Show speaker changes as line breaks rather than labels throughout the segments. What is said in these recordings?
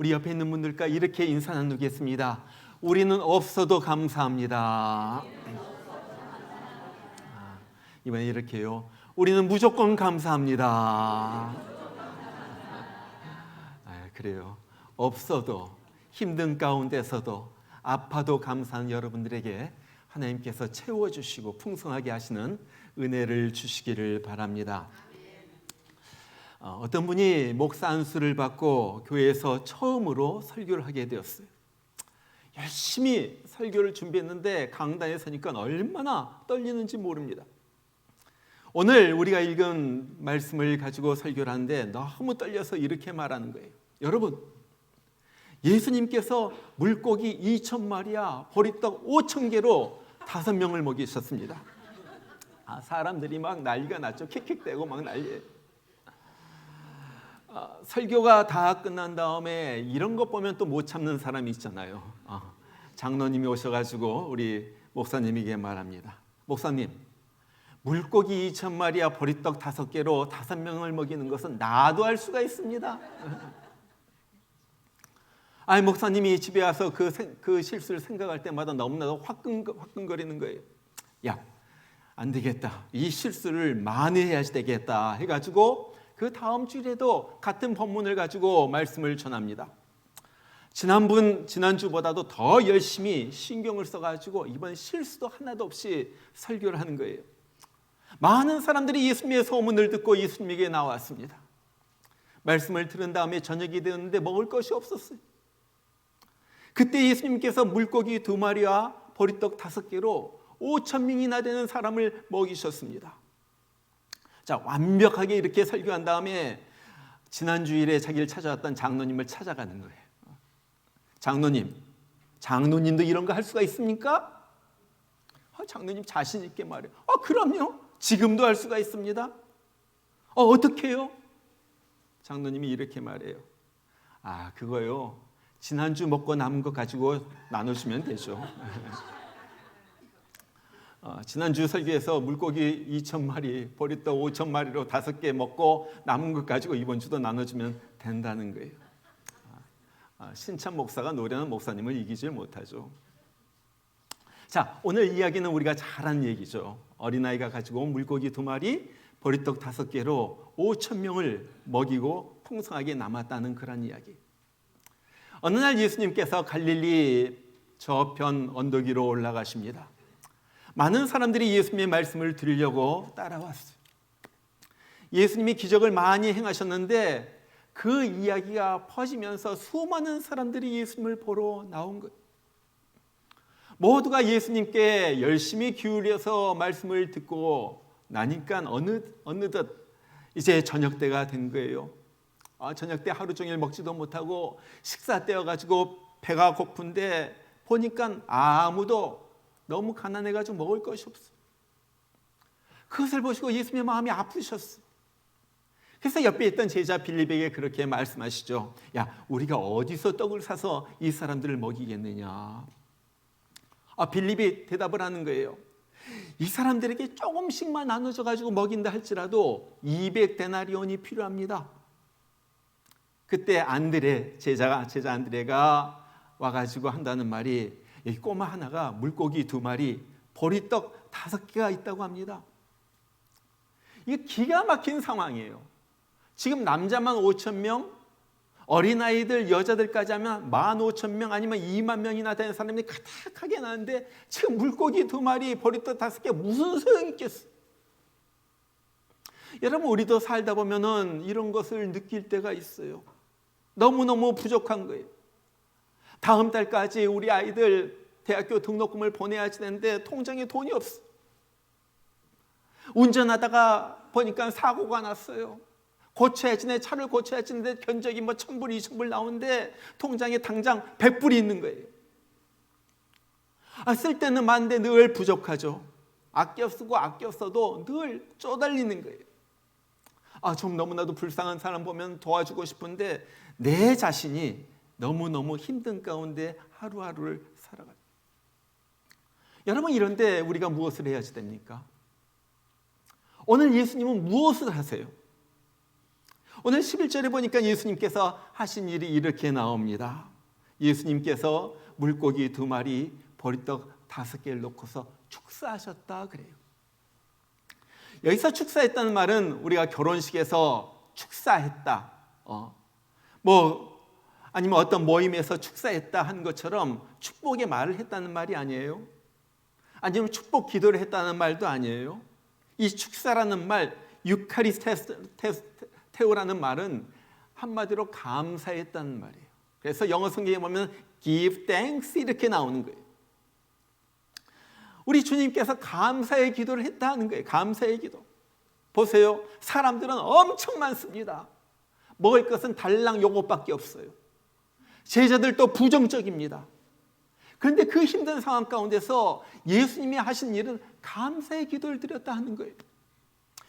우리 옆에 있는 분들과 이렇게 인사 나누겠습니다. 우리는 없어도 감사합니다. 이번에 이렇게요. 우리는 무조건 감사합니다. 그래요. 없어도, 힘든 가운데서도, 아파도 감사한 여러분들에게 하나님께서 채워주시고 풍성하게 하시는 은혜를 주시기를 바랍니다. 어떤 분이 목사 안수를 받고 교회에서 처음으로 설교를 하게 되었어요. 열심히 설교를 준비했는데 강단에 서니까 얼마나 떨리는지 모릅니다. 오늘 우리가 읽은 말씀을 가지고 설교를 하는데 너무 떨려서 이렇게 말하는 거예요. 여러분, 예수님께서 물고기 2,000마리와 보리떡 5,000개로 5명을 먹이셨습니다. 사람들이 막 난리가 났죠. 킥킥대고 막 난리예요. 설교가 다 끝난 다음에 이런 거 보면 또 못 참는 사람이 있잖아요. 장로님이 오셔가지고 우리 목사님에게 말합니다. 목사님, 물고기 2,000마리와 보리떡 5개로 5명을 먹이는 것은 나도 할 수가 있습니다. 목사님이 집에 와서 그 실수를 생각할 때마다 너무나도 화끈거리는 거예요. 야, 안 되겠다. 이 실수를 만회해야지 되겠다 해가지고 그 다음 주일에도 같은 본문을 가지고 말씀을 전합니다. 지난주보다도 더 열심히 신경을 써가지고 이번 실수도 하나도 없이 설교를 하는 거예요. 많은 사람들이 예수님의 소문을 듣고 예수님에게 나왔습니다. 말씀을 들은 다음에 저녁이 되었는데 먹을 것이 없었어요. 그때 예수님께서 물고기 2마리와 보리떡 5개로 5,000명이나 되는 사람을 먹이셨습니다. 자, 완벽하게 이렇게 설교한 다음에 지난 주일에 자기를 찾아왔던 장로님을 찾아가는 거예요. 장로님도 이런 거 할 수가 있습니까? 장로님 자신 있게 말해요. 그럼요. 지금도 할 수가 있습니다. 어떻게 해요? 장로님이 이렇게 말해요. 그거요. 지난주 먹고 남은 거 가지고 나눠주면 되죠. 지난주 설교에서 물고기 2,000마리, 보리떡 5,000마리로 5개 먹고 남은 것 가지고 이번 주도 나눠주면 된다는 거예요. 신참 목사가 노래하는 목사님을 이기질 못하죠. 자, 오늘 이야기는 우리가 잘 아는 얘기죠. 어린아이가 가지고 온 물고기 2마리, 보리떡 5개로 5,000명을 먹이고 풍성하게 남았다는 그런 이야기. 어느 날 예수님께서 갈릴리 저편 언덕 위로 올라가십니다. 많은 사람들이 예수님의 말씀을 들으려고 따라왔어요. 예수님이 기적을 많이 행하셨는데 그 이야기가 퍼지면서 수많은 사람들이 예수님을 보러 나온 거예요. 모두가 예수님께 열심히 기울여서 말씀을 듣고 나니까 어느덧 이제 저녁 때가 된 거예요. 저녁 때 하루 종일 먹지도 못하고 식사 때여가지고 배가 고픈데 보니까 아무도 너무 가난해가지고 먹을 것이 없어. 그것을 보시고 예수님의 마음이 아프셨어. 그래서 옆에 있던 제자 빌립에게 그렇게 말씀하시죠. 야, 우리가 어디서 떡을 사서 이 사람들을 먹이겠느냐. 빌립이 대답을 하는 거예요. 이 사람들에게 조금씩만 나눠줘가지고 먹인다 할지라도 200데나리온이 필요합니다. 그때 제자 안드레가 와가지고 한다는 말이 이 꼬마 하나가 물고기 2마리, 보리떡 5개가 있다고 합니다. 이게 기가 막힌 상황이에요. 지금 남자만 5,000명, 어린아이들, 여자들까지 하면 15,000명 아니면 2만 명이나 되는 사람이 가득하게 나는데 지금 물고기 2마리, 보리떡 5개 무슨 소용이 있겠어? 여러분, 우리도 살다 보면은 이런 것을 느낄 때가 있어요. 너무너무 부족한 거예요. 다음 달까지 우리 아이들 대학교 등록금을 보내야 되는데 통장에 돈이 없어. 운전하다가 보니까 사고가 났어요. 차를 고쳐야지 하는데 견적이 1,000불, 2,000불 나오는데 통장에 당장 100불이 있는 거예요. 쓸 때는 많은데 늘 부족하죠. 아껴 쓰고 아껴 써도 늘 쪼달리는 거예요. 좀 너무나도 불쌍한 사람 보면 도와주고 싶은데 내 자신이 너무너무 힘든 가운데 하루하루를 살아가요. 여러분, 이런데 우리가 무엇을 해야지 됩니까? 오늘 예수님은 무엇을 하세요? 오늘 11절에 보니까 예수님께서 하신 일이 이렇게 나옵니다. 예수님께서 물고기 2마리, 보리떡 5개를 놓고서 축사하셨다 그래요. 여기서 축사했다는 말은 우리가 결혼식에서 축사했다, 아니면 어떤 모임에서 축사했다 한 것처럼 축복의 말을 했다는 말이 아니에요. 아니면 축복 기도를 했다는 말도 아니에요. 이 축사라는 말, 유카리스테오라는 말은 한마디로 감사했다는 말이에요. 그래서 영어 성경에 보면 give thanks 이렇게 나오는 거예요. 우리 주님께서 감사의 기도를 했다는 거예요. 감사의 기도. 보세요. 사람들은 엄청 많습니다. 먹을 것은 달랑 요것밖에 없어요. 제자들도 부정적입니다. 그런데 그 힘든 상황 가운데서 예수님이 하신 일은 감사의 기도를 드렸다 하는 거예요.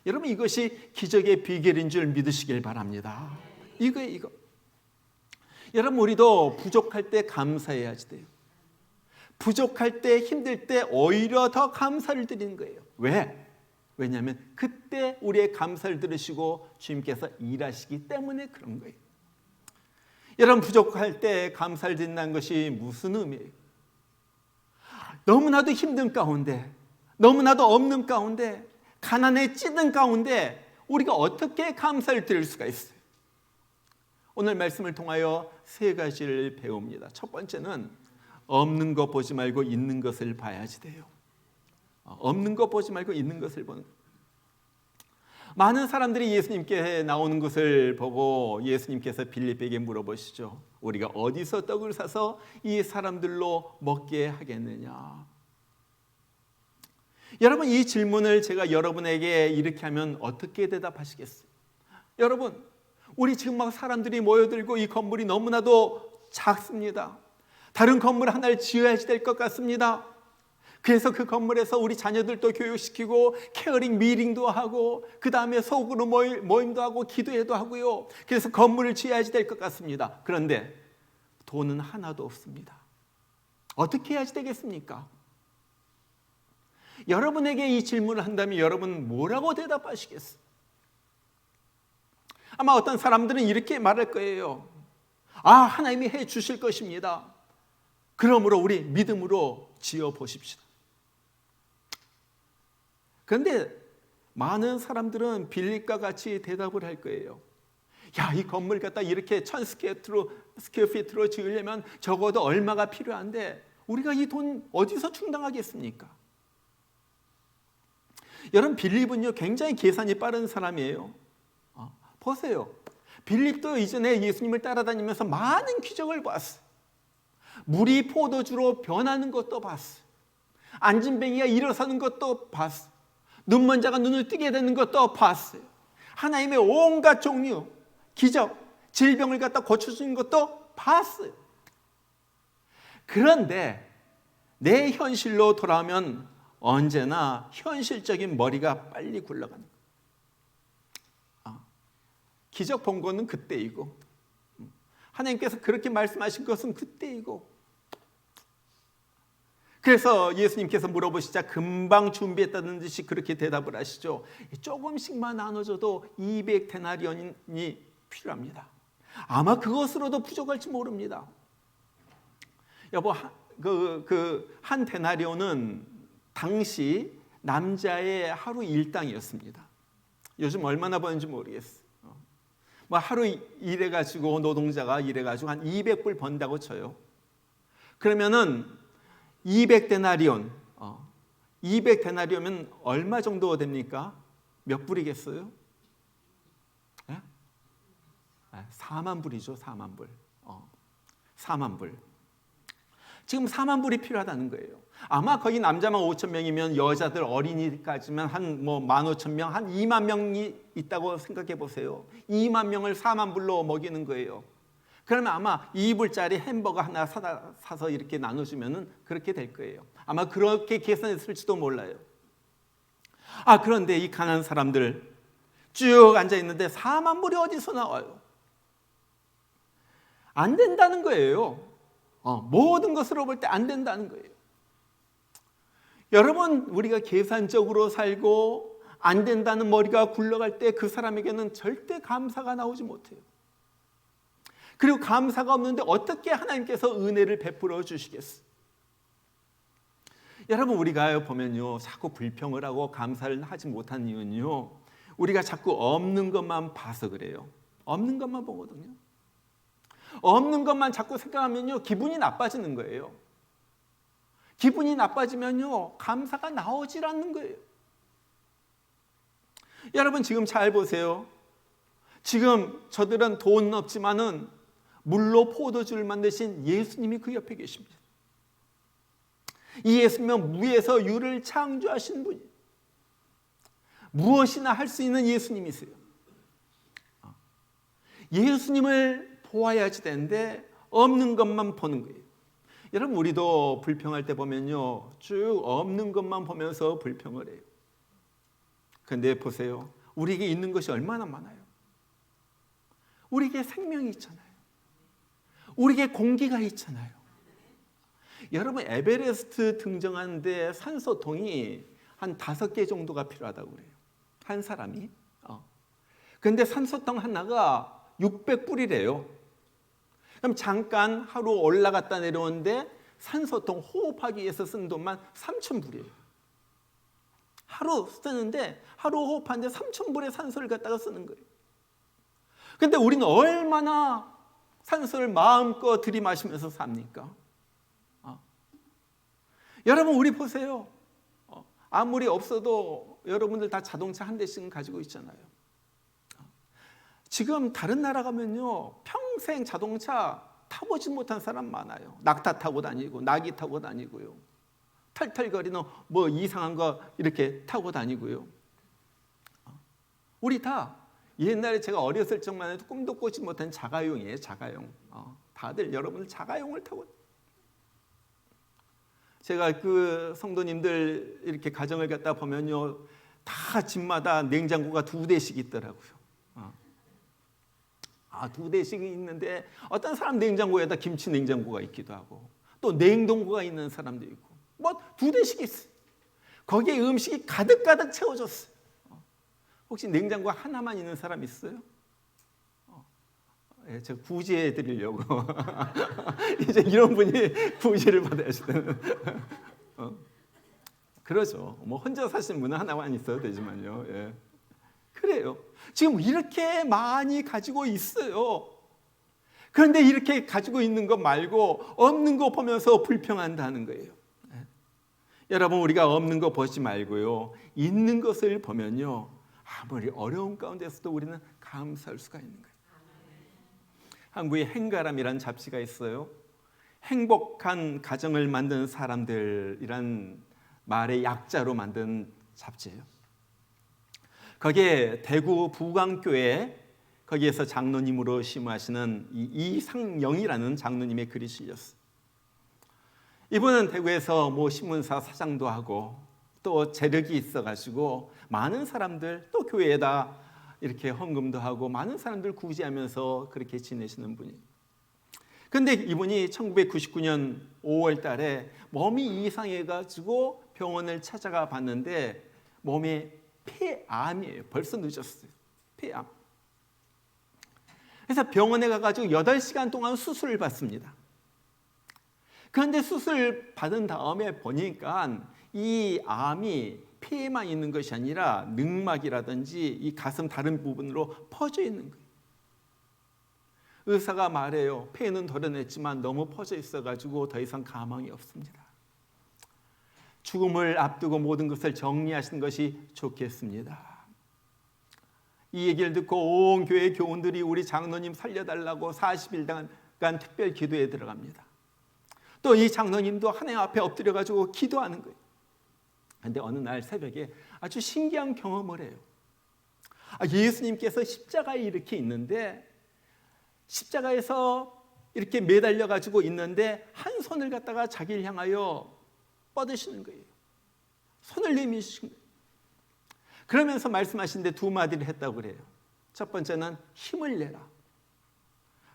여러분, 이것이 기적의 비결인 줄 믿으시길 바랍니다. 이거예요, 이거. 여러분, 우리도 부족할 때 감사해야지 돼요. 부족할 때, 힘들 때 오히려 더 감사를 드리는 거예요. 왜? 왜냐하면 그때 우리의 감사를 들으시고 주님께서 일하시기 때문에 그런 거예요. 여러분, 부족할 때 감사를 드린다는 것이 무슨 의미예요? 너무나도 힘든 가운데, 너무나도 없는 가운데, 가난에 찌든 가운데 우리가 어떻게 감사를 드릴 수가 있어요? 오늘 말씀을 통하여 3가지를 배웁니다. 첫 번째는 없는 것 보지 말고 있는 것을 봐야지 돼요. 없는 것 보지 말고 있는 것을 보는 거예요. 많은 사람들이 예수님께 나오는 것을 보고 예수님께서 빌립에게 물어보시죠. 우리가 어디서 떡을 사서 이 사람들로 먹게 하겠느냐? 여러분, 이 질문을 제가 여러분에게 이렇게 하면 어떻게 대답하시겠어요? 여러분, 우리 지금 막 사람들이 모여들고 이 건물이 너무나도 작습니다. 다른 건물 하나를 지어야지 될 것 같습니다. 그래서 그 건물에서 우리 자녀들도 교육시키고 케어링 미팅도 하고 그 다음에 소그룹 모임도 하고 기도회도 하고요. 그래서 건물을 지어야지 될 것 같습니다. 그런데 돈은 하나도 없습니다. 어떻게 해야지 되겠습니까? 여러분에게 이 질문을 한다면 여러분 뭐라고 대답하시겠어요? 아마 어떤 사람들은 이렇게 말할 거예요. 하나님이 해 주실 것입니다. 그러므로 우리 믿음으로 지어 보십시다. 그런데 많은 사람들은 빌립과 같이 대답을 할 거예요. 야, 이 건물 갖다 이렇게 1000스퀘어피트로 지으려면 적어도 얼마가 필요한데 우리가 이 돈 어디서 충당하겠습니까? 여러분, 빌립은요 굉장히 계산이 빠른 사람이에요. 보세요. 빌립도 이전에 예수님을 따라다니면서 많은 기적을 봤어요. 물이 포도주로 변하는 것도 봤어요. 안진뱅이가 일어서는 것도 봤어요. 눈먼 자가 눈을 뜨게 되는 것도 봤어요. 하나님의 온갖 종류, 기적, 질병을 갖다 고쳐주는 것도 봤어요. 그런데 내 현실로 돌아오면 언제나 현실적인 머리가 빨리 굴러가는 거예요. 기적 본 거는 그때이고 하나님께서 그렇게 말씀하신 것은 그때이고, 그래서 예수님께서 물어보시자 금방 준비했다는 듯이 그렇게 대답을 하시죠. 조금씩만 나눠줘도 200데나리온이 필요합니다. 아마 그것으로도 부족할지 모릅니다. 여보, 한 데나리온은 당시 남자의 하루 일당이었습니다. 요즘 얼마나 버는지 모르겠어요. 하루 일해가지고 노동자가 일해가지고 한 200불 번다고 쳐요. 그러면은 200데나리온, 200데나리온이면 얼마 정도 됩니까? 몇 불이겠어요? 4만 불이죠. 4만 불. 4만 불. 지금 4만 불이 필요하다는 거예요. 아마 거기 남자만 5천 명이면 여자들 어린이까지만 한 15,000명, 한 2만 명이 있다고 생각해 보세요. 2만 명을 4만 불로 먹이는 거예요. 그러면 아마 2불짜리 햄버거 하나 사서 이렇게 나눠주면 그렇게 될 거예요. 아마 그렇게 계산했을지도 몰라요. 그런데 이 가난한 사람들 쭉 앉아있는데 4만 불이 어디서 나와요? 안 된다는 거예요. 모든 것으로 볼 때 안 된다는 거예요. 여러분, 우리가 계산적으로 살고 안 된다는 머리가 굴러갈 때 그 사람에게는 절대 감사가 나오지 못해요. 그리고 감사가 없는데 어떻게 하나님께서 은혜를 베풀어 주시겠어요? 여러분, 우리가 보면요, 자꾸 불평을 하고 감사를 하지 못하는 이유는요, 우리가 자꾸 없는 것만 봐서 그래요. 없는 것만 보거든요. 없는 것만 자꾸 생각하면요, 기분이 나빠지는 거예요. 기분이 나빠지면요, 감사가 나오질 않는 거예요. 여러분, 지금 잘 보세요. 지금 저들은 돈 없지만은 물로 포도주를 만드신 예수님이 그 옆에 계십니다. 이 예수님은 무에서 유를 창조하신 분이에요. 무엇이나 할 수 있는 예수님이세요. 예수님을 보아야지 되는데 없는 것만 보는 거예요. 여러분, 우리도 불평할 때 보면요, 쭉 없는 것만 보면서 불평을 해요. 그런데 보세요, 우리에게 있는 것이 얼마나 많아요. 우리에게 생명이 있잖아요. 우리에게 공기가 있잖아요. 여러분, 에베레스트 등정하는데 산소통이 한 5개 정도가 필요하다고 그래요. 한 사람이. 그런데 산소통 하나가 600불이래요. 그럼 잠깐 하루 올라갔다 내려오는데 산소통 호흡하기 위해서 쓴 돈만 3,000불이에요. 하루 쓰는데, 하루 호흡하는데 3,000불의 산소를 갖다가 쓰는 거예요. 그런데 우리는 얼마나 산소를 마음껏 들이마시면서 삽니까? 여러분, 우리 보세요. 아무리 없어도 여러분들 다 자동차 한 대씩은 가지고 있잖아요. 지금 다른 나라 가면요, 평생 자동차 타보지 못한 사람 많아요. 낙타 타고 다니고 낙이 타고 다니고요, 털털거리는 뭐 이상한 거 이렇게 타고 다니고요. 우리 다 옛날에 제가 어렸을 적만 해도 꿈도 꾸지 못한 자가용이에요. 자가용. 다들 여러분들 자가용을 타고. 제가 그 성도님들 이렇게 가정을 갖다 보면요, 다 집마다 냉장고가 2대씩 있더라고요. 2대씩 있는데 어떤 사람 냉장고에다 김치 냉장고가 있기도 하고, 또 냉동고가 있는 사람도 있고, 뭐 2대씩 있어요. 거기에 음식이 가득가득 채워졌어요. 혹시 냉장고 하나만 있는 사람 있어요? 예, 제가 구제해 드리려고. 이제 이런 분이 구제를 받아야지 되는. 그러죠. 뭐 혼자 사시는 분은 하나만 있어도 되지만요. 예. 그래요. 지금 이렇게 많이 가지고 있어요. 그런데 이렇게 가지고 있는 것 말고 없는 거 보면서 불평한다는 거예요. 예. 여러분, 우리가 없는 거 보지 말고요, 있는 것을 보면요, 아무리 어려운 가운데서도 우리는 감사할 수가 있는 거예요. 한국에 행가람이라는 잡지가 있어요. 행복한 가정을 만드는 사람들이란 말의 약자로 만든 잡지예요. 거기에 대구 부광교회, 거기에서 장로님으로 심우하시는 이상영이라는 장로님의 글이 실렸어요. 이분은 대구에서 뭐 신문사 사장도 하고 또 재력이 있어가지고 많은 사람들, 또 교회에다 이렇게 헌금도 하고 많은 사람들 구제하면서 그렇게 지내시는 분이에요. 그런데 이분이 1999년 5월 달에 몸이 이상해가지고 병원을 찾아가 봤는데 몸에 폐암이에요. 벌써 늦었어요. 폐암. 그래서 병원에 가가지고 8시간 동안 수술을 받습니다. 그런데 수술 받은 다음에 보니까 이 암이 폐에만 있는 것이 아니라 늑막이라든지 이 가슴 다른 부분으로 퍼져 있는 거예요. 의사가 말해요. 폐는 덜어냈지만 너무 퍼져 있어가지고 더 이상 가망이 없습니다. 죽음을 앞두고 모든 것을 정리하시는 것이 좋겠습니다. 이 얘기를 듣고 온 교회 교원들이 우리 장로님 살려달라고 40일간 특별 기도에 들어갑니다. 또 이 장로님도 하나님 앞에 엎드려가지고 기도하는 거예요. 그런데 어느 날 새벽에 아주 신기한 경험을 해요. 예수님께서 십자가에 이렇게 있는데, 십자가에서 이렇게 매달려 가지고 있는데 한 손을 갖다가 자기를 향하여 뻗으시는 거예요. 손을 내미시는 거예요. 그러면서 말씀하시는데 2마디를 했다고 그래요. 첫 번째는 힘을 내라.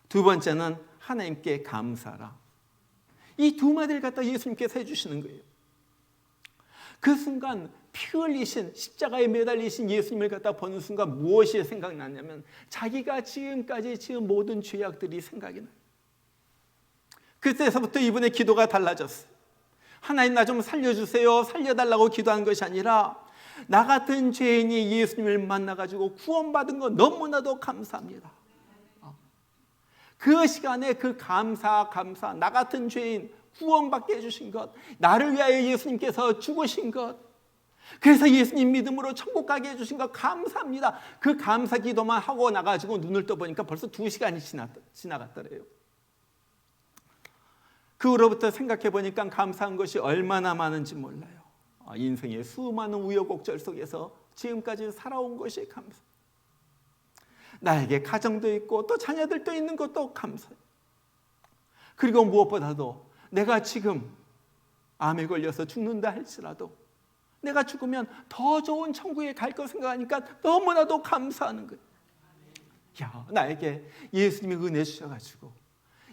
두 번째는 하나님께 감사하라. 이 2마디를 갖다 예수님께서 해주시는 거예요. 그 순간 피 흘리신 십자가에 매달리신 예수님을 갖다 보는 순간 무엇이 생각나냐면 자기가 지금까지 지은 모든 죄악들이 생각이 나요. 그때서부터 이분의 기도가 달라졌어요. 하나님 나 좀 살려주세요, 살려달라고 기도한 것이 아니라 나 같은 죄인이 예수님을 만나가지고 구원받은 거 너무나도 감사합니다. 그 시간에 그 감사 나 같은 죄인 구원받게 해주신 것, 나를 위하여 예수님께서 죽으신 것, 그래서 예수님 믿음으로 천국 가게 해주신 것 감사합니다. 그 감사 기도만 하고 나가지고 눈을 떠보니까 벌써 2시간이 지나갔더래요. 그 후로부터 생각해 보니까 감사한 것이 얼마나 많은지 몰라요. 인생의 수많은 우여곡절 속에서 지금까지 살아온 것이 감사. 나에게 가정도 있고 또 자녀들도 있는 것도 감사해요. 그리고 무엇보다도 내가 지금 암에 걸려서 죽는다 할지라도 내가 죽으면 더 좋은 천국에 갈 거 생각하니까 너무나도 감사하는 거예요. 야, 나에게 예수님이 은혜 주셔가지고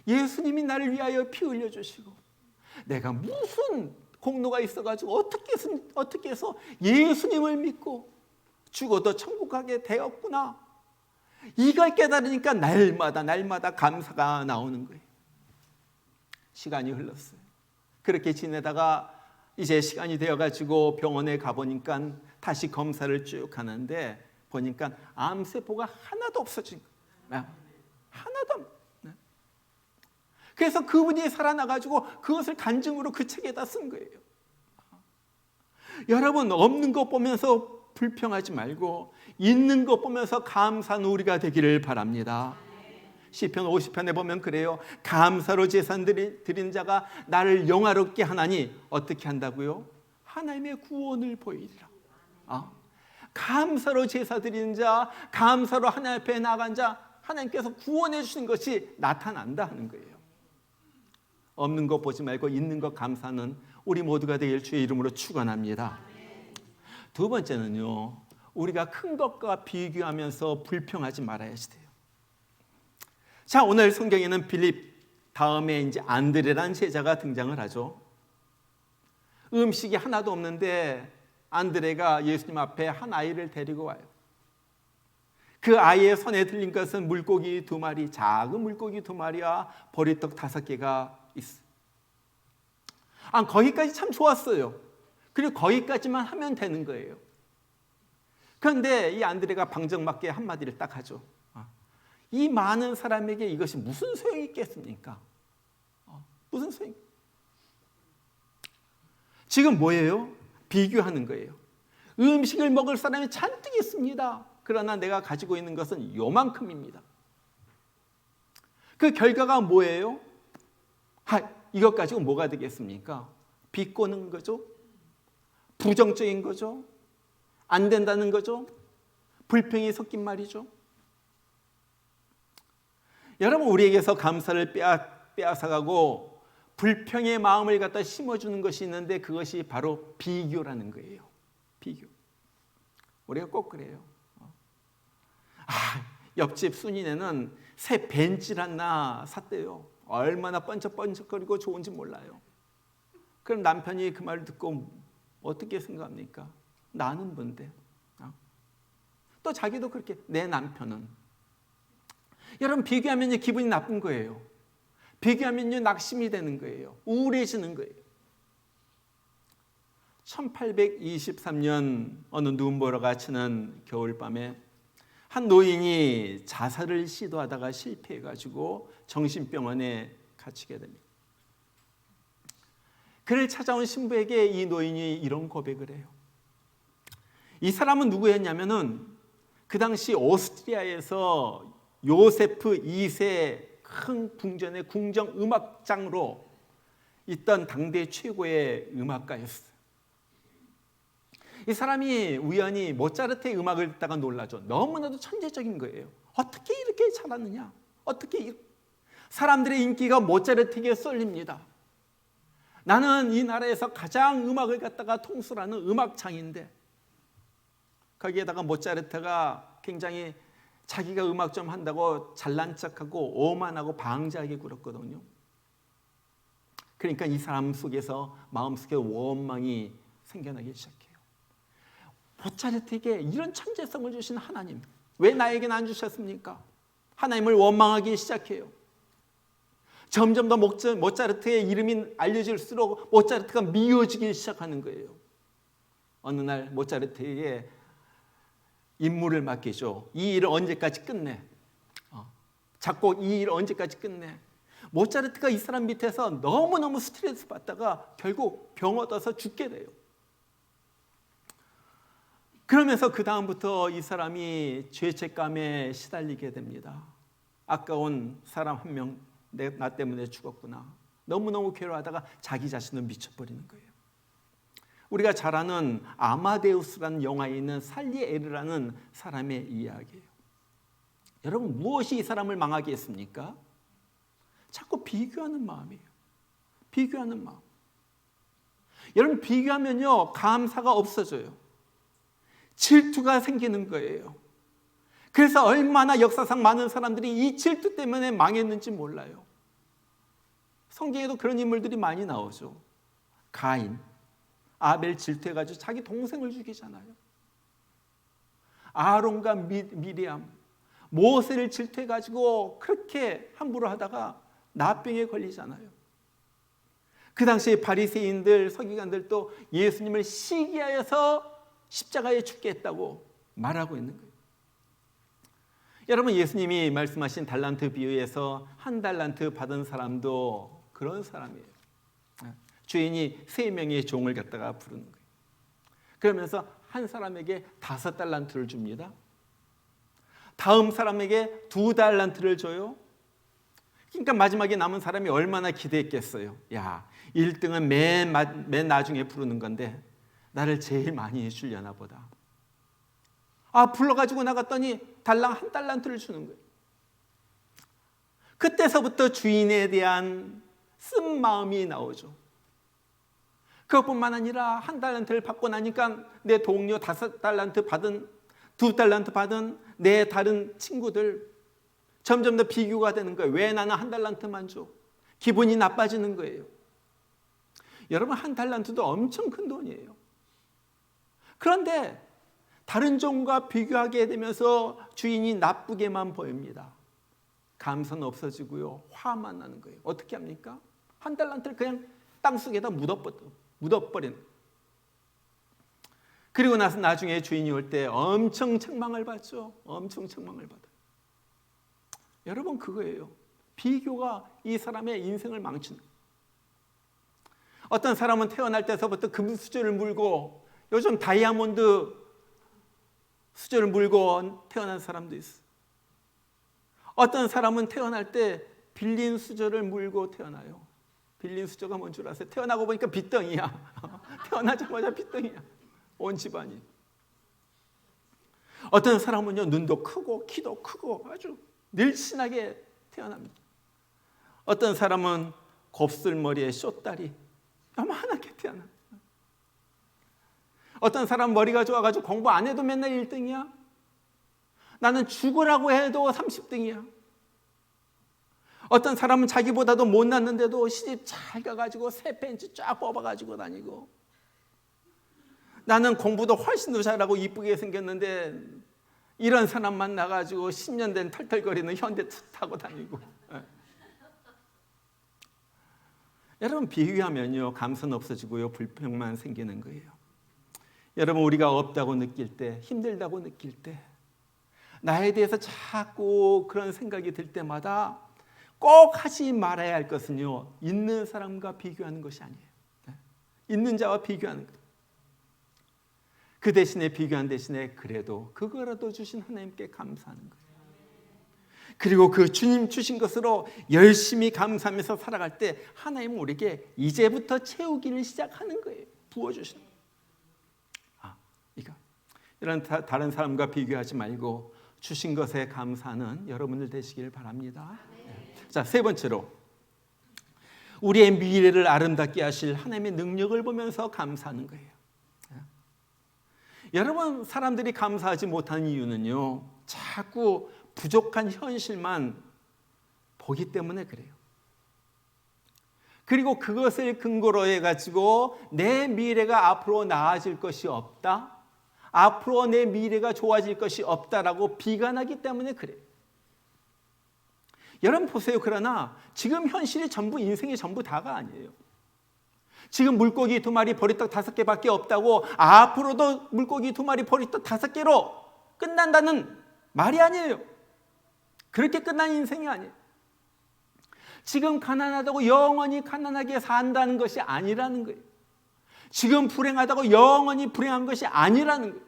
예수님이 나를 위하여 피 흘려주시고 내가 무슨 공로가 있어가지고 어떻게 해서 예수님을 믿고 죽어도 천국 가게 되었구나. 이걸 깨달으니까 날마다 감사가 나오는 거예요. 시간이 흘렀어요. 그렇게 지내다가 이제 시간이 되어가지고 병원에 가보니까 다시 검사를 쭉 하는데 보니까 암세포가 하나도 없어진 거예요. 하나도. 그래서 그분이 살아나가지고 그것을 간증으로 그 책에다 쓴 거예요. 여러분, 없는 것 보면서 불평하지 말고 있는 것 보면서 감사한 우리가 되기를 바랍니다. 시편 50편에 보면 그래요. 감사로 제사 드리는 자가 나를 영화롭게 하나니 어떻게 한다고요? 하나님의 구원을 보이리라. 감사로 제사 드리는 자, 감사로 하나님 앞에 나간 자, 하나님께서 구원해 주신 것이 나타난다 하는 거예요. 없는 것 보지 말고 있는 것 감사하는 우리 모두가 되길 주의 이름으로 축원합니다. 두 번째는요, 우리가 큰 것과 비교하면서 불평하지 말아야 돼요. 자, 오늘 성경에는 빌립 다음에 이제 안드레라는 제자가 등장을 하죠. 음식이 하나도 없는데 안드레가 예수님 앞에 한 아이를 데리고 와요. 그 아이의 손에 들린 것은 물고기 2마리, 작은 물고기 2마리와 보리떡 5개가 있어요. 거기까지 참 좋았어요. 그리고 거기까지만 하면 되는 거예요. 그런데 이 안드레가 방정맞게 한마디를 딱 하죠. 이 많은 사람에게 이것이 무슨 소용이 있겠습니까? 무슨 소용? 지금 뭐예요? 비교하는 거예요. 음식을 먹을 사람이 잔뜩 있습니다. 그러나 내가 가지고 있는 것은 요만큼입니다. 그 결과가 뭐예요? 이것 가지고 뭐가 되겠습니까? 비꼬는 거죠? 부정적인 거죠? 안 된다는 거죠? 불평이 섞인 말이죠? 여러분, 우리에게서 감사를 빼앗아가고 불평의 마음을 갖다 심어주는 것이 있는데 그것이 바로 비교라는 거예요. 비교. 우리가 꼭 그래요. 옆집 순이네는 새 벤츠를 하나 샀대요. 얼마나 번쩍번쩍거리고 좋은지 몰라요. 그럼 남편이 그 말을 듣고 어떻게 생각합니까? 나는 뭔데? 또 자기도 그렇게, 내 남편은. 여러분, 비교하면 기분이 나쁜 거예요. 비교하면 낙심이 되는 거예요. 우울해지는 거예요. 1823년 어느 눈보라가 치는 겨울밤에 한 노인이 자살을 시도하다가 실패해가지고 정신병원에 갇히게 됩니다. 그를 찾아온 신부에게 이 노인이 이런 고백을 해요. 이 사람은 누구였냐면은 그 당시 오스트리아에서 요세프 2세 큰 궁전의 궁정 음악장으로 있던 당대 최고의 음악가였어요. 이 사람이 우연히 모차르트의 음악을 듣다가 놀라죠. 너무나도 천재적인 거예요. 어떻게 이렇게 잘하느냐? 사람들의 인기가 모차르트에게 쏠립니다. 나는 이 나라에서 가장 음악을 갖다가 통솔하는 음악장인데 거기에다가 모차르트가 굉장히 자기가 음악 좀 한다고 잘난 척하고 오만하고 방자하게 굴었거든요. 그러니까 이 사람 속에서 마음속에 원망이 생겨나기 시작해요. 모차르트에게 이런 천재성을 주신 하나님, 왜 나에게는 안 주셨습니까? 하나님을 원망하기 시작해요. 점점 더 모차르트의 이름이 알려질수록 모차르트가 미워지기 시작하는 거예요. 어느 날 모차르트에게 임무를 맡기죠. 이 일을 언제까지 끝내? 작곡 이 일을 언제까지 끝내? 모차르트가 이 사람 밑에서 너무너무 스트레스 받다가 결국 병 얻어서 죽게 돼요. 그러면서 그 다음부터 이 사람이 죄책감에 시달리게 됩니다. 아까운 사람 한 명, 나 때문에 죽었구나. 너무너무 괴로워하다가 자기 자신을 미쳐버리는 거예요. 우리가 잘 아는 아마데우스라는 영화에 있는 살리에르라는 사람의 이야기예요. 여러분, 무엇이 이 사람을 망하게 했습니까? 자꾸 비교하는 마음이에요. 비교하는 마음. 여러분, 비교하면요, 감사가 없어져요. 질투가 생기는 거예요. 그래서 얼마나 역사상 많은 사람들이 이 질투 때문에 망했는지 몰라요. 성경에도 그런 인물들이 많이 나오죠. 가인, 아벨 질투해가지고 자기 동생을 죽이잖아요. 아론과 미리암, 모세를 질투해가지고 그렇게 함부로 하다가 나병에 걸리잖아요. 그 당시에 바리새인들, 서기관들도 예수님을 시기하여서 십자가에 죽게 했다고 말하고 있는 거예요. 여러분, 예수님이 말씀하신 달란트 비유에서 한 달란트 받은 사람도 그런 사람이에요. 주인이 3명의 종을 갖다가 부르는 거예요. 그러면서 한 사람에게 5달란트를 줍니다. 다음 사람에게 2달란트를 줘요. 그러니까 마지막에 남은 사람이 얼마나 기대했겠어요. 야, 1등은 맨 나중에 부르는 건데 나를 제일 많이 해주려나 보다. 불러가지고 나갔더니 달랑 1달란트를 주는 거예요. 그때서부터 주인에 대한 쓴 마음이 나오죠. 그것뿐만 아니라 1달란트를 받고 나니까 내 동료 5달란트 받은, 2달란트 받은 내 다른 친구들 점점 더 비교가 되는 거예요. 왜 나는 1달란트만 줘? 기분이 나빠지는 거예요. 여러분, 1달란트도 엄청 큰 돈이에요. 그런데 다른 종과 비교하게 되면서 주인이 나쁘게만 보입니다. 감사는 없어지고요, 화만 나는 거예요. 어떻게 합니까? 1달란트를 그냥 땅속에다 묻어버리는. 그리고 나서 나중에 주인이 올 때 엄청 책망을 받죠. 엄청 책망을 받아요. 여러분, 그거예요. 비교가 이 사람의 인생을 망치는 거예요. 어떤 사람은 태어날 때서부터 금수 수저를 물고, 요즘 다이아몬드 수저를 물고 태어난 사람도 있어요. 어떤 사람은 태어날 때 빌린 수저를 물고 태어나요. 빌린 수저가 뭔 줄 아세요? 태어나고 보니까 빚덩이야. 태어나자마자 빚덩이야. 온 집안이. 어떤 사람은요, 눈도 크고 키도 크고 아주 늘씬하게 태어납니다. 어떤 사람은 곱슬머리에 숏다리 요만하게 태어나. 어떤 사람 머리가 좋아가지고 공부 안 해도 맨날 1등이야. 나는 죽으라고 해도 30등이야. 어떤 사람은 자기보다도 못났는데도 시집 잘 가가지고 새 팬츠 쫙 뽑아가지고 다니고, 나는 공부도 훨씬 더 잘하고 이쁘게 생겼는데 이런 사람 만나가지고 10년 된 털털거리는 현대 타고 다니고. 여러분, 비교하면요, 감사는 없어지고요, 불평만 생기는 거예요. 여러분, 우리가 없다고 느낄 때, 힘들다고 느낄 때, 나에 대해서 자꾸 그런 생각이 들 때마다 꼭 하지 말아야 할 것은요, 있는 사람과 비교하는 것이 아니에요. 있는 자와 비교하는 것. 그 대신에, 비교한 대신에 그래도 그거라도 주신 하나님께 감사하는 거예요. 그리고 그 주님 주신 것으로 열심히 감사하면서 살아갈 때 하나님은 우리에게 이제부터 채우기를 시작하는 거예요. 부어주시는 거예요. 이런 다른 사람과 비교하지 말고 주신 것에 감사하는 여러분들 되시길 바랍니다. 자, 3번째로 우리의 미래를 아름답게 하실 하나님의 능력을 보면서 감사하는 거예요. 여러분, 사람들이 감사하지 못하는 이유는요, 자꾸 부족한 현실만 보기 때문에 그래요. 그리고 그것을 근거로 해가지고 내 미래가 앞으로 나아질 것이 없다, 앞으로 내 미래가 좋아질 것이 없다라고 비관하기 때문에 그래요. 여러분 보세요. 그러나 지금 현실이 전부, 인생이 전부 다가 아니에요. 지금 물고기 2마리, 보리떡 5개밖에 없다고 앞으로도 물고기 2마리, 보리떡 5개로 끝난다는 말이 아니에요. 그렇게 끝난 인생이 아니에요. 지금 가난하다고 영원히 가난하게 산다는 것이 아니라는 거예요. 지금 불행하다고 영원히 불행한 것이 아니라는 거예요.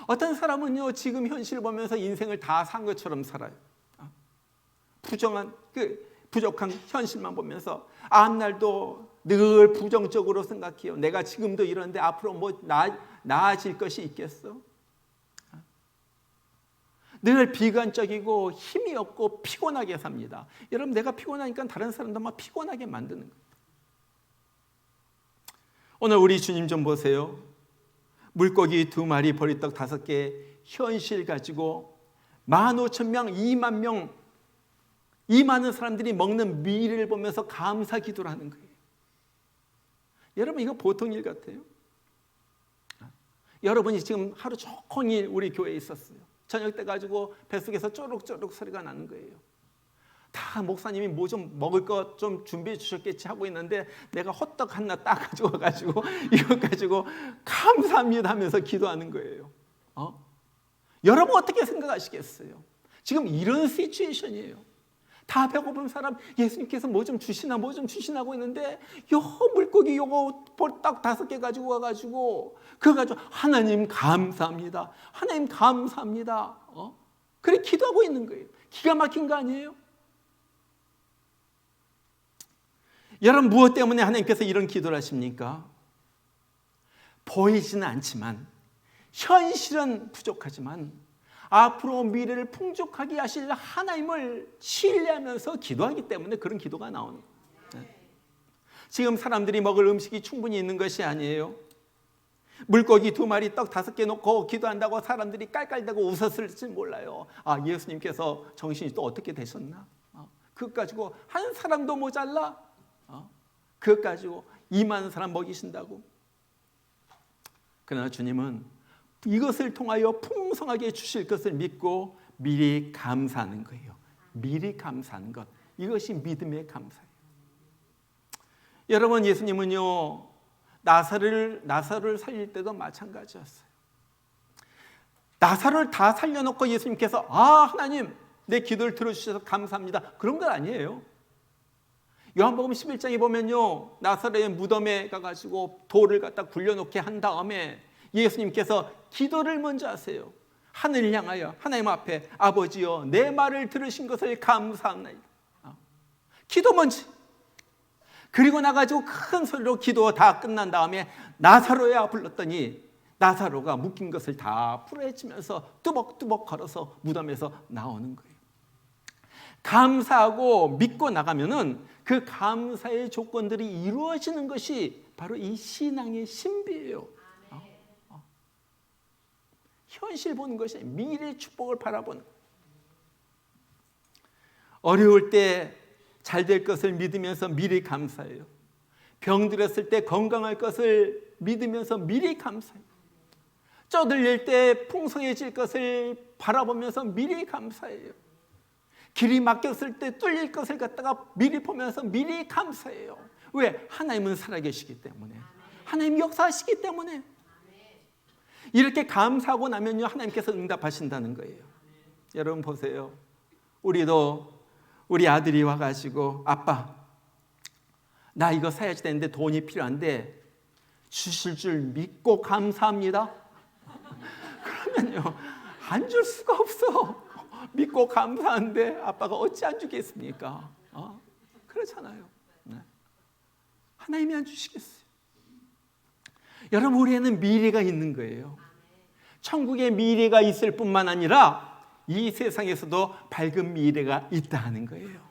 어떤 사람은요, 지금 현실 보면서 인생을 다 산 것처럼 살아요. 부족한 현실만 보면서 앞날도 늘 부정적으로 생각해요. 내가 지금도 이런데 앞으로 뭐 나아질 것이 있겠어? 늘 비관적이고 힘이 없고 피곤하게 삽니다. 여러분, 내가 피곤하니까 다른 사람도 막 피곤하게 만드는 거예요. 오늘 우리 주님 좀 보세요. 물고기 2마리, 보리떡 5개 현실 가지고 15,000명, 2만 명, 이 많은 사람들이 먹는 미래를 보면서 감사 기도를 하는 거예요. 여러분, 이거 보통 일 같아요? 여러분이 지금 하루 종일 우리 교회에 있었어요. 저녁 때 가지고 뱃속에서 쪼룩쪼룩 소리가 나는 거예요. 다 목사님이 뭐 좀 먹을 것 좀 준비해 주셨겠지 하고 있는데 내가 호떡 하나 딱 가지고 와가지고 이거 가지고 감사합니다 하면서 기도하는 거예요. 여러분 어떻게 생각하시겠어요? 지금 이런 시츄에이션이에요. 다 배고픈 사람, 예수님께서 뭐 좀 주시나 하고 있는데 요 물고기 요거 딱 5개 가지고 와가지고 그거 가지고 하나님 감사합니다. 하나님 감사합니다. 그래 기도하고 있는 거예요. 기가 막힌 거 아니에요? 여러분, 무엇 때문에 하나님께서 이런 기도를 하십니까? 보이지는 않지만, 현실은 부족하지만 앞으로 미래를 풍족하게 하실 하나님을 신뢰하면서 기도하기 때문에 그런 기도가 나오는 거예요. 지금 사람들이 먹을 음식이 충분히 있는 것이 아니에요. 물고기 2마리, 떡 5개 놓고 기도한다고 사람들이 깔깔대고 웃었을지 몰라요. 예수님께서 정신이 또 어떻게 되셨나? 그것 가지고 한 사람도 모자라? 그것 가지고 2만 사람 먹이신다고? 그러나 주님은 이것을 통하여 풍성하게 주실 것을 믿고 미리 감사하는 거예요. 미리 감사하는 것, 이것이 믿음의 감사예요. 여러분, 예수님은요 나사로를 살릴 때도 마찬가지였어요. 나사로를 다 살려놓고 예수님께서 하나님 내 기도를 들어주셔서 감사합니다, 그런 건 아니에요. 요한복음 11장에 보면요, 나사로의 무덤에 가가지고 돌을 갖다 굴려놓게 한 다음에 예수님께서 기도를 먼저 하세요. 하늘을 향하여 하나님 앞에 아버지여 내 말을 들으신 것을 감사합니다. 기도 먼저. 그리고 나가지고 큰 소리로 기도 다 끝난 다음에 나사로야 불렀더니 나사로가 묶인 것을 다 풀어헤치면서 뚜벅뚜벅 걸어서 무덤에서 나오는 거예요. 감사하고 믿고 나가면은 그 감사의 조건들이 이루어지는 것이 바로 이 신앙의 신비예요. 현실 보는 것이 미래의 축복을 바라보는. 어려울 때 잘 될 것을 믿으면서 미리 감사해요. 병들었을 때 건강할 것을 믿으면서 미리 감사해요. 쪄들릴 때 풍성해질 것을 바라보면서 미리 감사해요. 길이 막혔을 때 뚫릴 것을 갖다가 미리 보면서 미리 감사해요. 왜? 하나님은 살아계시기 때문에, 하나님 역사하시기 때문에. 이렇게 감사하고 나면요, 하나님께서 응답하신다는 거예요. 여러분 보세요. 우리도 우리 아들이 와가지고 아빠 나 이거 사야지 되는데 돈이 필요한데 주실 줄 믿고 감사합니다. 그러면요 안 줄 수가 없어. 믿고 감사한데 아빠가 어찌 안 주겠습니까? 그렇잖아요. 하나님이 안 주시겠어요. 여러분, 우리에는 미래가 있는 거예요. 천국의 미래가 있을 뿐만 아니라 이 세상에서도 밝은 미래가 있다는 거예요.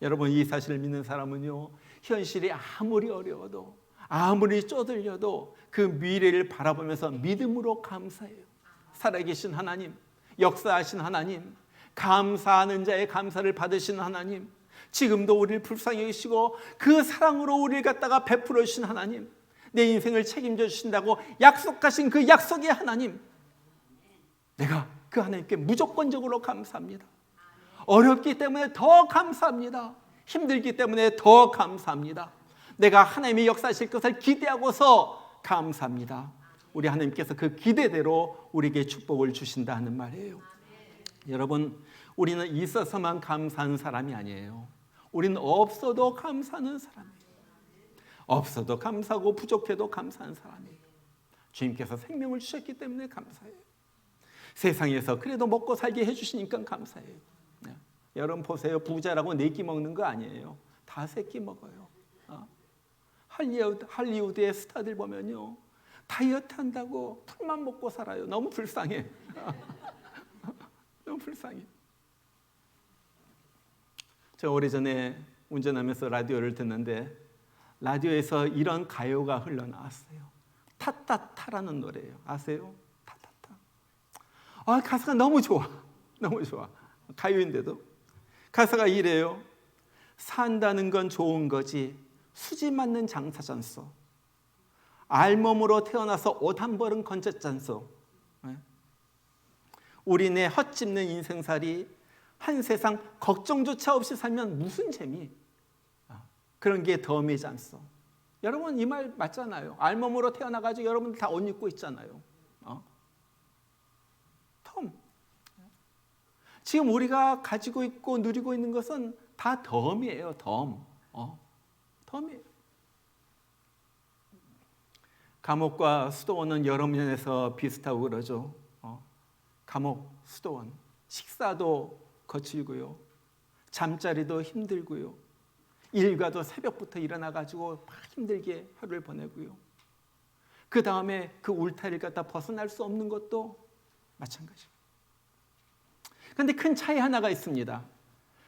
여러분, 이 사실을 믿는 사람은요, 현실이 아무리 어려워도 아무리 쪼들려도 그 미래를 바라보면서 믿음으로 감사해요. 살아계신 하나님, 역사하신 하나님, 감사하는 자의 감사를 받으신 하나님, 지금도 우리를 불쌍히 여기시고 그 사랑으로 우리를 갖다가 베풀어 주신 하나님, 내 인생을 책임져 주신다고 약속하신 그 약속의 하나님, 내가 그 하나님께 무조건적으로 감사합니다. 어렵기 때문에 더 감사합니다. 힘들기 때문에 더 감사합니다. 내가 하나님이 역사하실 것을 기대하고서 감사합니다. 우리 하나님께서 그 기대대로 우리에게 축복을 주신다 하는 말이에요. 여러분, 우리는 있어서만 감사하는 사람이 아니에요. 우리는 없어도 감사하는 사람이에요. 없어도 감사하고 부족해도 감사하는 사람이에요. 주님께서 생명을 주셨기 때문에 감사해요. 세상에서 그래도 먹고 살게 해주시니까 감사해요. 여러분 보세요. 부자라고 4끼 먹는 거 아니에요. 다 3끼 먹어요. 할리우드의 스타들 보면요, 다이어트 한다고 풀만 먹고 살아요. 너무 불쌍해. 너무 불쌍해. 제가 오래전에 운전하면서 라디오를 듣는데 라디오에서 이런 가요가 흘러나왔어요. 타타타라는 노래예요. 아세요? 타타타. 가사가 너무 좋아. 너무 좋아. 가요인데도 가사가 이래요. 산다는 건 좋은 거지 수지 맞는 장사잖소. 알몸으로 태어나서 옷 한 벌은 건졌잖소. 우리네 헛짚는 인생살이 한 세상 걱정조차 없이 살면 무슨 재미? 그런 게 덤이지 않소. 여러분 이 말 맞잖아요. 알몸으로 태어나가지고 여러분들 다 옷 입고 있잖아요. 덤. 지금 우리가 가지고 있고 누리고 있는 것은 다 덤이에요. 덤. 덤이에요. 감옥과 수도원은 여러 면에서 비슷하고 그러죠. 감옥, 수도원. 식사도 거칠고요. 잠자리도 힘들고요. 일과도 새벽부터 일어나가지고 막 힘들게 하루를 보내고요. 그 다음에 그 울타리를 갖다 벗어날 수 없는 것도 마찬가지예요. 그런데 큰 차이 하나가 있습니다.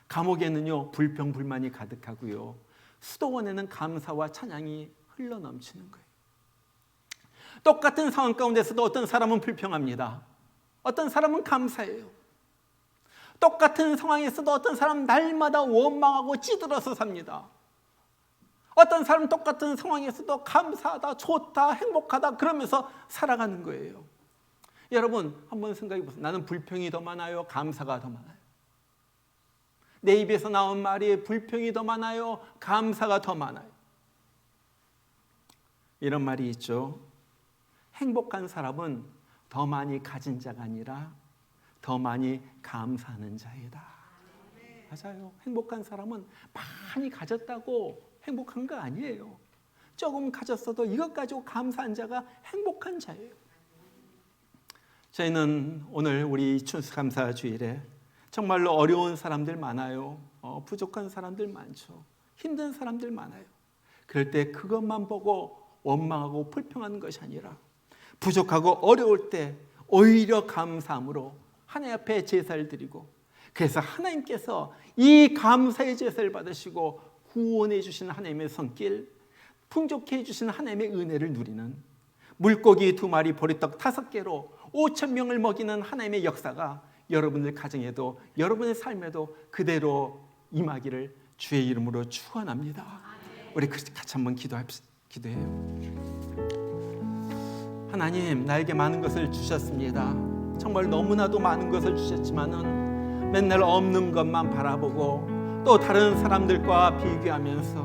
감옥에는요, 불평불만이 가득하고요. 수도원에는 감사와 찬양이 흘러넘치는 거예요. 똑같은 상황 가운데서도 어떤 사람은 불평합니다. 어떤 사람은 감사해요. 똑같은 상황에서도 어떤 사람은 날마다 원망하고 찌들어서 삽니다. 어떤 사람은 똑같은 상황에서도 감사하다, 좋다, 행복하다 그러면서 살아가는 거예요. 여러분 한번 생각해 보세요. 나는 불평이 더 많아요? 감사가 더 많아요? 내 입에서 나온 말이 불평이 더 많아요? 감사가 더 많아요? 이런 말이 있죠. 행복한 사람은 더 많이 가진 자가 아니라 더 많이 감사하는 자이다. 맞아요. 행복한 사람은 많이 가졌다고 행복한 거 아니에요. 조금 가졌어도 이것 가지고 감사한 자가 행복한 자예요. 저희는 오늘 우리 추수감사주일에 정말로 어려운 사람들 많아요. 부족한 사람들 많죠. 힘든 사람들 많아요. 그럴 때 그것만 보고 원망하고 불평하는 것이 아니라 부족하고 어려울 때 오히려 감사함으로 하나님 앞에 제사를 드리고, 그래서 하나님께서 이 감사의 제사를 받으시고 구원해 주시는 하나님의 손길, 풍족해 해주시는 하나님의 은혜를 누리는, 물고기 2마리 보리떡 5개로 5,000명을 먹이는 하나님의 역사가 여러분들 가정에도 여러분의 삶에도 그대로 임하기를 주의 이름으로 축원합니다. 우리 같이 한번 기도해요. 하나님, 나에게 많은 것을 주셨습니다. 정말 너무나도 많은 것을 주셨지만은 맨날 없는 것만 바라보고 또 다른 사람들과 비교하면서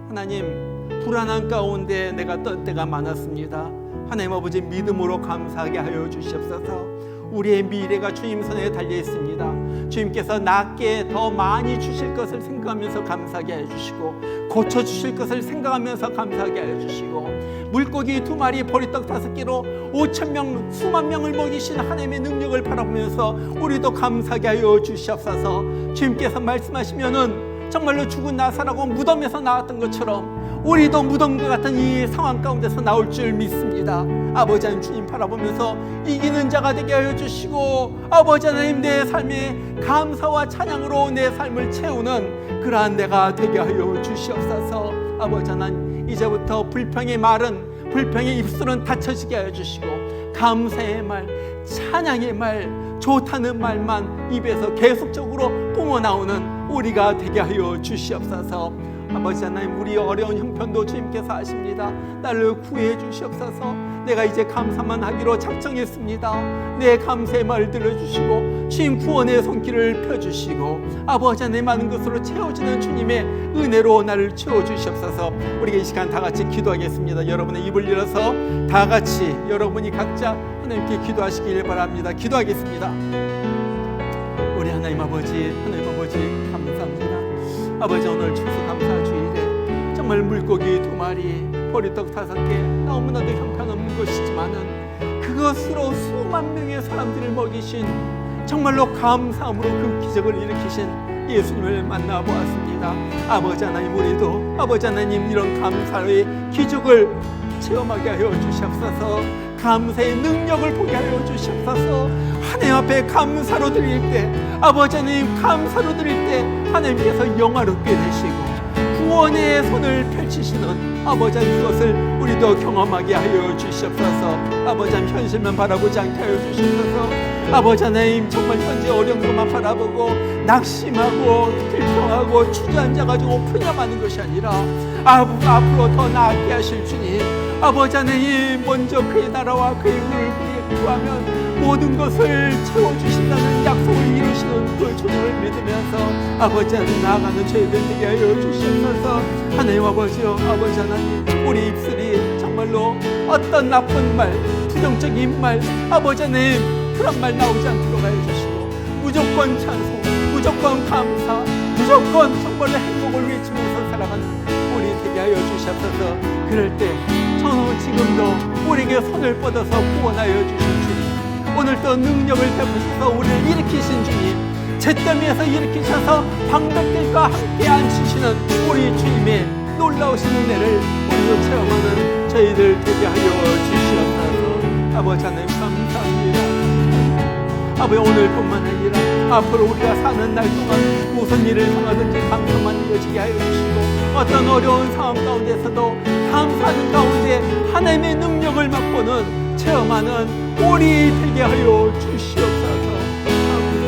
하나님, 불안한 가운데 내가 떨 때가 많았습니다. 하나님 아버지, 믿음으로 감사하게 하여 주시옵소서. 우리의 미래가 주님 손에 달려 있습니다. 주님께서 낮게 더 많이 주실 것을 생각하면서 감사하게 해주시고, 고쳐주실 것을 생각하면서 감사하게 해주시고, 물고기 2마리 보리떡 5개로 5,000명 수만 명을 먹이신 하나님의 능력을 바라보면서 우리도 감사하게 하여 주시옵소서. 주님께서 말씀하시면은 정말로 죽은 나사라고 무덤에서 나왔던 것처럼 우리도 무덤과 같은 이 상황 가운데서 나올 줄 믿습니다. 아버지 하나님, 주님 바라보면서 이기는 자가 되게 하여 주시고, 아버지 하나님, 내 삶에 감사와 찬양으로 내 삶을 채우는 그러한 내가 되게 하여 주시옵소서. 아버지 하나님, 이제부터 불평의 말은, 불평의 입술은 닫혀지게 하여 주시고, 감사의 말, 찬양의 말, 좋다는 말만 입에서 계속적으로 뿜어나오는 우리가 되게 하여 주시옵소서. 아버지 하나님, 우리 어려운 형편도 주님께서 아십니다. 나를 구해 주시옵소서. 내가 이제 감사만 하기로 작정했습니다. 내 감사의 말을 들어주시고 주님 구원의 손길을 펴주시고 아버지 하나님, 많은 것으로 채워주는 주님의 은혜로 나를 채워주시옵소서. 우리가 이 시간 다 같이 기도하겠습니다. 여러분의 입을 열어서 다 같이 여러분이 각자 하나님께 기도하시길 바랍니다. 기도하겠습니다. 우리 하나님 아버지, 하나님 아버지 감사합니다. 아버지, 오늘 추수감사주일에 정말 물고기 2마리, 보리떡 5개, 너무나도 형편없는 것이지만은 그것으로 수만 명의 사람들을 먹이신, 정말로 감사함으로 그 기적을 일으키신 예수님을 만나보았습니다. 아버지 하나님, 우리도 아버지 하나님 이런 감사의 기적을 체험하게 하여 주시옵소서. 감사의 능력을 보게 하여 주시옵소서. 하나님 앞에 감사로 드릴 때, 아버지 하나님 감사로 드릴 때 하나님께서 영화롭게 되시고 구원의 손을 펼치시는 아버지 하나님, 그것을 우리도 경험하게 하여 주시옵소서. 아버지 하나님, 현실만 바라보지 않게 하여 주시옵소서. 아버지 하나님, 정말 현재 어려운 것만 바라보고 낙심하고 불평하고 주저앉아가지고 푸념하는 것이 아니라 앞으로 더 나아가게 하실 주님, 아버지 하나님, 먼저 그의 나라와 그의 의를 구하면 모든 것을 채워주신다는 약속을 이루시는 그 주님을 믿으면서 아버지 하나님, 나아가는 저희들 되게 하여 주시옵소서. 하나님 아버지요, 아버지 하나님, 우리 입술이 정말로 어떤 나쁜 말, 부정적인 말, 아버지 하나님, 그런 말 나오지 않도록 하여 주시고 무조건 찬송, 무조건 감사, 무조건 정말로 행복을 외치면서 살아가는 우리 되게 하여 주시옵소서. 그럴 때 저는 지금도 우리에게 손을 뻗어서 구원하여 주신 주님, 오늘도 능력을 베푸셔서 우리를 일으키신 주님, 잿더미에서 일으키셔서 방백들과 함께 앉히시는 우리 주님의 놀라우신 은혜를 오늘도 체험하는 저희들 되게 하여 주시옵소서. 아버지 하나님 감사합니다. 아버지, 오늘뿐만 아니라 앞으로 우리가 사는 날 동안 무슨 일을 당하든지 감사만 이어지게 하여 주시고 어떤 어려운 상황 가운데서도 감사하는 가운데 하나님의 능력을 맛보는 체험하는 우리 되게 하여 주시옵소서. 감사합니다.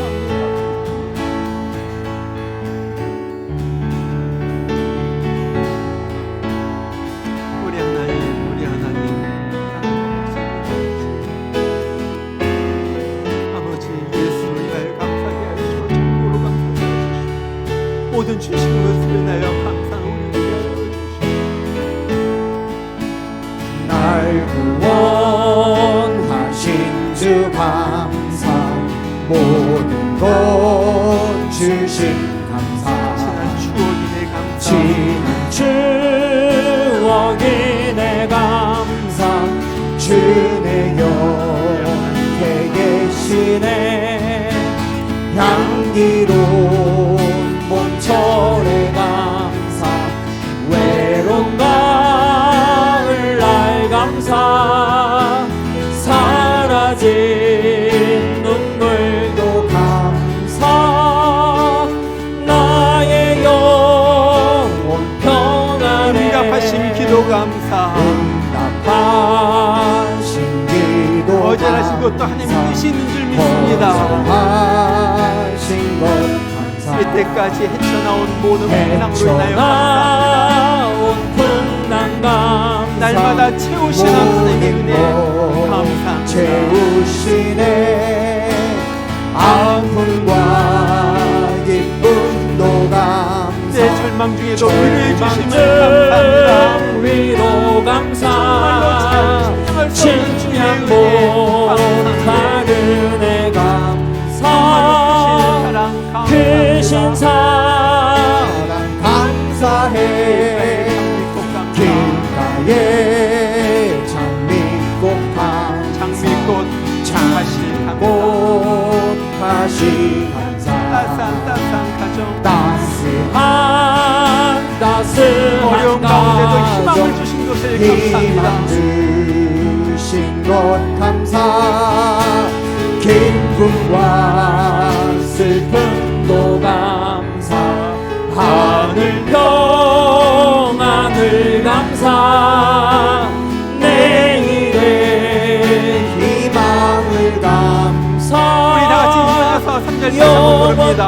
우리 하나님, 우리 하나님, 아버지, 예수를 인하여 감사하게 하시고 정보로 감사하게 하시고 모든 주신 것을 인하여 감사하는 우리 되게 하여 주시옵소서.
날 구원하신 주 감사, 모든 것 주신 감사,
지난 추억이네 감사,
지난 추억이네 감사, 주내 옆에 계시네, 향기로운 봄철의 감사, 외로운 가을 날 감사, 사라진 눈물도 감사, 나의 영혼 평안에
응답하신 기도 감사,
응답하신 기도
거절하신 것도 하나님의 뜻이 있는 줄 믿습니다.
거절하신 것 감사,
이때까지 헤쳐나온 모든 풍랑으로 인하여 감사합니다. 날마다 채우시는 하나님의 은혜 감사합니다.
채우시네, 아픔과 기쁨도 감사,
내 절망 중에도 위로해 주심을 감사합니다.
위로 감사, 측량 못한 은혜 감사, 크신 사랑 감사해, 길가에 장미꽃
장미꽃
장하신 감사,
따스한 가정,
따스한
어려운 가운데도 희망을
가정,
주신 것을 감사합니다.
희망 주신 것 감사, 기쁨과 슬픔도 감사, 하늘 평안을 감사, 내일의 희망을 감사,
우리 다 같이 일어나서 3절 다시 한번 부릅니다.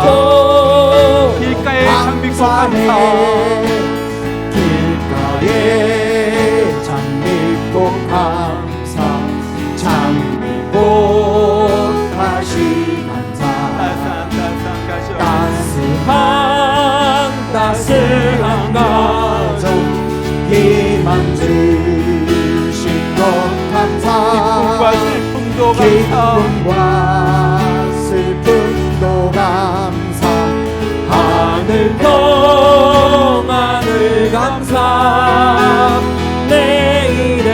길가에 장미꽃 감사,
기쁨과 슬픔도 감사 하늘 감사 내일의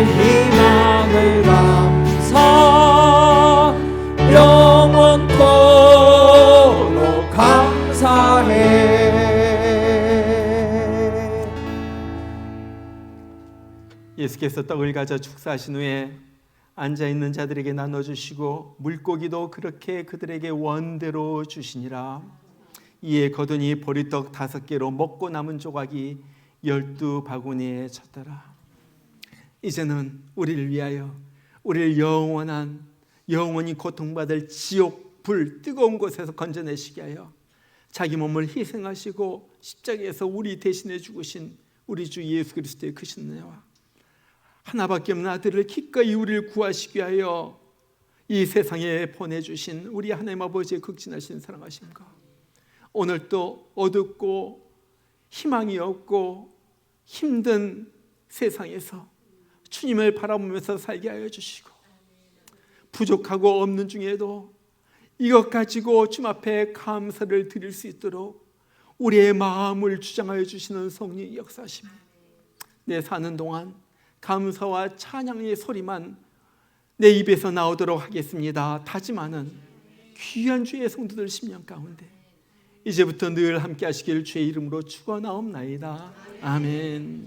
희망을 감사 영원토록 감사해.
예수께서 떡을 가져 축사하신 후에 앉아있는 자들에게 나눠주시고 물고기도 그렇게 그들에게 원대로 주시니라. 이에 거두니 보리떡 5개로 먹고 남은 조각이 12바구니에 찼더라. 이제는 우리를 위하여 우리를 영원히 고통받을 지옥 불 뜨거운 곳에서 건져내시게 하여 자기 몸을 희생하시고 십자가에서 우리 대신에 죽으신 우리 주 예수 그리스도의 크신 은혜와 하나밖에 없는 아들을 기꺼이 우리를 구하시기 위하여 이 세상에 보내주신 우리 하나님 아버지의 극진하신 사랑하심과 오늘도 어둡고 희망이 없고 힘든 세상에서 주님을 바라보면서 살게 하여 주시고 부족하고 없는 중에도 이것 가지고 주님 앞에 감사를 드릴 수 있도록 우리의 마음을 주장하여 주시는 성령의 역사하십니다. 내 사는 동안 감사와 찬양의 소리만 내 입에서 나오도록 하겠습니다. 다짐하는 귀한 주의 성도들 심령 가운데 이제부터 늘 함께 하시길 주의 이름으로 축원하옵나이다. 아멘.